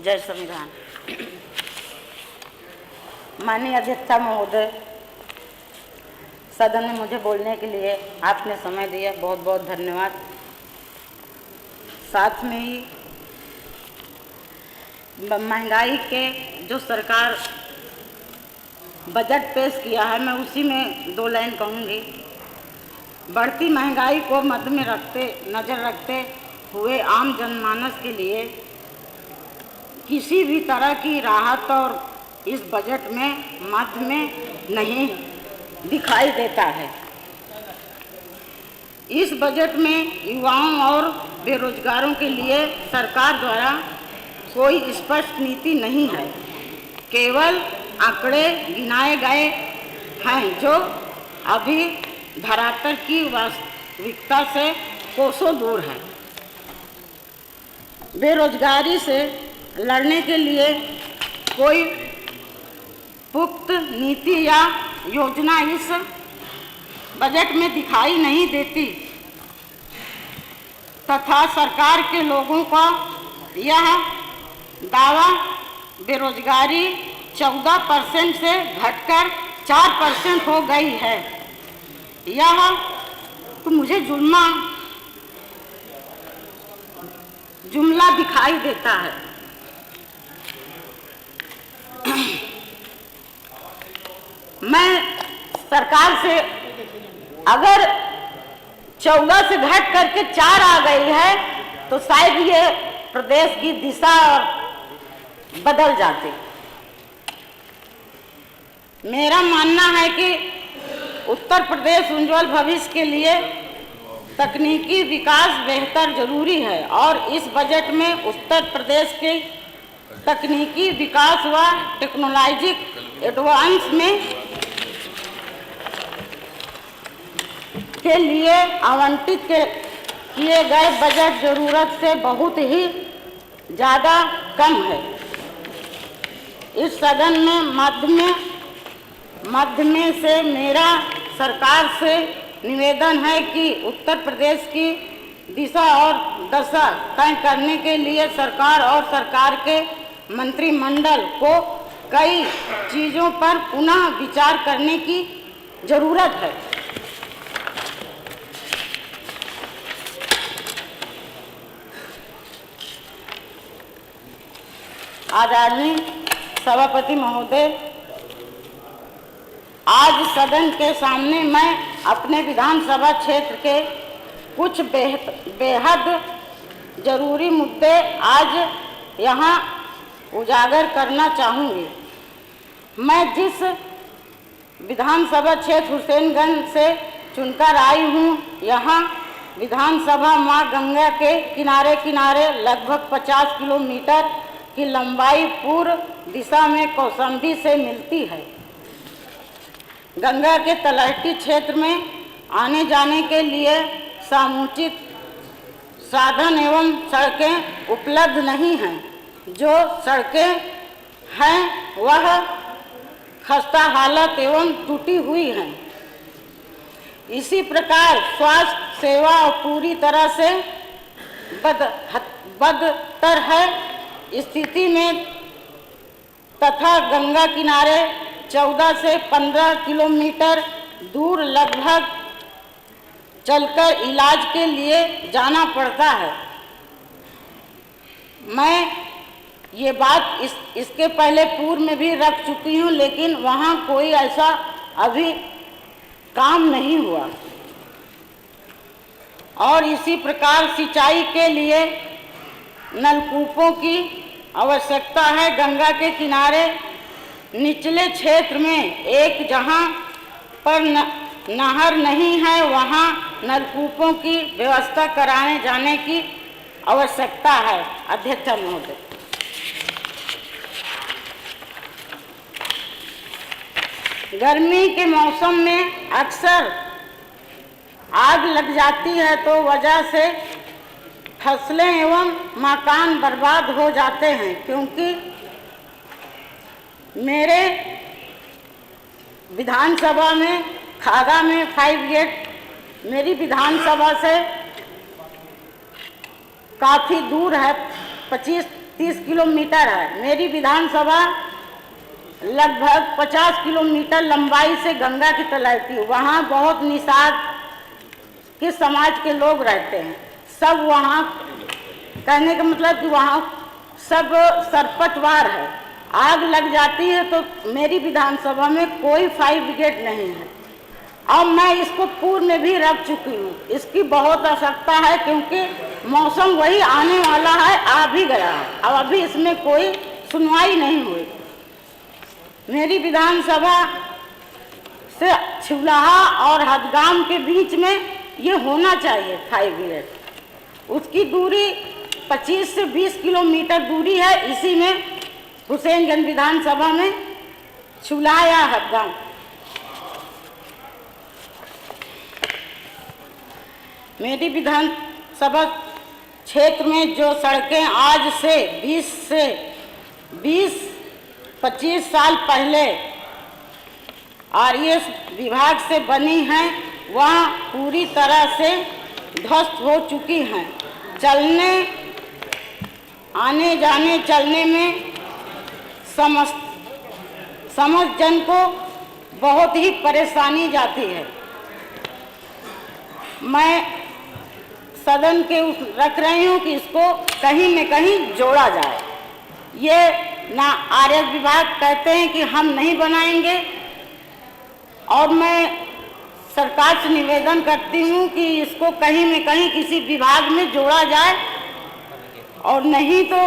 जय संविधान। माननीय अध्यक्षा महोदय, सदन में मुझे बोलने के लिए आपने समय दिया, बहुत बहुत धन्यवाद। साथ में ही महंगाई के जो सरकार बजट पेश किया है, मैं उसी में 2 लाइन कहूँगी। बढ़ती महंगाई को मद्दे में नज़र रखते हुए आम जनमानस के लिए किसी भी तरह की राहत और इस बजट में मध्य में नहीं दिखाई देता है। इस बजट में युवाओं और बेरोजगारों के लिए सरकार द्वारा कोई स्पष्ट नीति नहीं है, केवल आंकड़े गिनाए गए हैं जो अभी धरातल की वास्तविकता से कोसों दूर है। बेरोजगारी से लड़ने के लिए कोई पुख्त नीति या योजना इस बजट में दिखाई नहीं देती तथा सरकार के लोगों का यह दावा बेरोजगारी 14% से घटकर 4% हो गई है, यह तो मुझे जुमला दिखाई देता है। मैं सरकार से अगर 14 से घट करके 4 आ गई है तो शायद ये प्रदेश की दिशा बदल जाती। मेरा मानना है कि उत्तर प्रदेश उज्ज्वल भविष्य के लिए तकनीकी विकास बेहतर जरूरी है और इस बजट में उत्तर प्रदेश के तकनीकी विकास व टेक्नोलॉजिक एडवांस में के लिए आवंटित किए गए बजट जरूरत से बहुत ही ज़्यादा कम है। इस सदन में मध्य में से मेरा सरकार से निवेदन है कि उत्तर प्रदेश की दिशा और दशा तय करने के लिए सरकार और सरकार के मंत्रिमंडल को कई चीज़ों पर पुनः विचार करने की ज़रूरत है। आदरणीय सभापति महोदय, आज सदन के सामने मैं अपने विधानसभा क्षेत्र के कुछ बेहद जरूरी मुद्दे आज यहाँ उजागर करना चाहूँगी। मैं जिस विधानसभा क्षेत्र हुसैनगंज से चुनकर आई हूँ, यहाँ विधानसभा माँ गंगा के किनारे किनारे लगभग 50 किलोमीटर की लंबाई पूर्व दिशा में कौशाम्बी से मिलती है। गंगा के तलहटी क्षेत्र में आने जाने के लिए समुचित साधन एवं सड़कें उपलब्ध नहीं हैं। जो सड़कें हैं वह खस्ता हालत एवं टूटी हुई हैं। इसी प्रकार स्वास्थ्य सेवा पूरी तरह से बदतर है स्थिति में तथा गंगा किनारे 14 से 15 किलोमीटर दूर लगभग चलकर इलाज के लिए जाना पड़ता है। मैं ये बात इसके पहले पूर्व में भी रख चुकी हूँ, लेकिन वहाँ कोई ऐसा अभी काम नहीं हुआ। और इसी प्रकार सिंचाई के लिए नलकूपों की आवश्यकता है। गंगा के किनारे निचले क्षेत्र में एक जहां पर नहर नहीं है, वहां नलकूपों की व्यवस्था कराने जाने की आवश्यकता है। अध्यक्ष महोदय, गर्मी के मौसम में अक्सर आग लग जाती है तो वजह से फसलें एवं मकान बर्बाद हो जाते हैं। क्योंकि मेरे विधानसभा में खागा में 5 गेट मेरी विधानसभा से काफ़ी दूर है, 30 किलोमीटर है। मेरी विधानसभा लगभग 50 किलोमीटर लंबाई से गंगा की तलैती है। वहाँ बहुत निषाद के समाज के लोग रहते हैं। सब वहाँ, कहने का मतलब कि वहाँ सब सरपतवार है। आग लग जाती है तो मेरी विधानसभा में कोई फायर ब्रिगेड नहीं है। अब मैं इसको पूर्व में भी रख चुकी हूँ। इसकी बहुत आवश्यकता है क्योंकि मौसम वही आने वाला है, आ भी गया है। अब अभी इसमें कोई सुनवाई नहीं हुई। मेरी विधानसभा से छिवलाहा और हदगाम के बीच में ये होना चाहिए फायर ब्रिगेड। उसकी दूरी 25 से 20 किलोमीटर दूरी है। इसी में हुसैनगंज विधानसभा में छिवलाहा या हदगाम। मेरी विधानसभा क्षेत्र में जो सड़कें आज से 20-25 साल पहले आरएस विभाग से बनी हैं, वह पूरी तरह से ध्वस्त हो चुकी हैं। चलने आने जाने चलने में समस्त जन को बहुत ही परेशानी जाती है। मैं सदन के रख रही हूँ कि इसको कहीं न कहीं जोड़ा जाए। ये ना आरएस विभाग कहते हैं कि हम नहीं बनाएंगे, और मैं सरकार से निवेदन करती हूँ कि इसको कहीं न कहीं किसी विभाग में जोड़ा जाए, और नहीं तो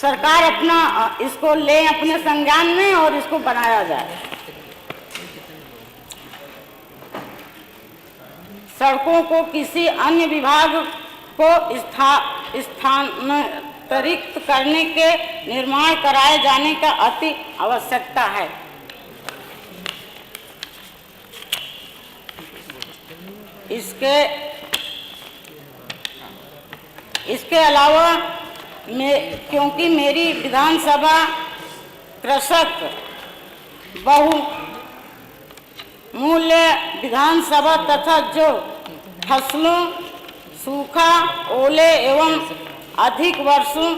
सरकार अपना इसको ले अपने संज्ञान में और इसको बनाया जाए। सड़कों को किसी अन्य विभाग को स्थानांतरित करने के निर्माण कराए जाने का अति आवश्यकता है। इसके अलावा क्योंकि मेरी विधानसभा कृषक बहुमूल्य विधानसभा तथा जो फसलों सूखा, ओले एवं अधिक वर्षों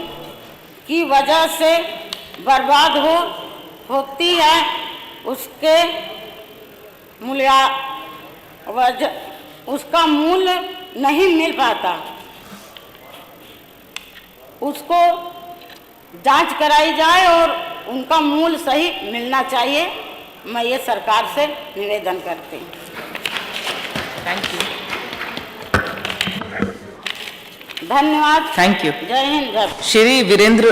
की वजह से बर्बाद होती है, उसका मूल्य नहीं मिल पाता। उसको जांच कराई जाए और उनका मूल्य सही मिलना चाहिए। मैं ये सरकार से निवेदन करती हूँ। Thank you. धन्यवाद। Thank you. जय हिंद। श्री वीरेंद्र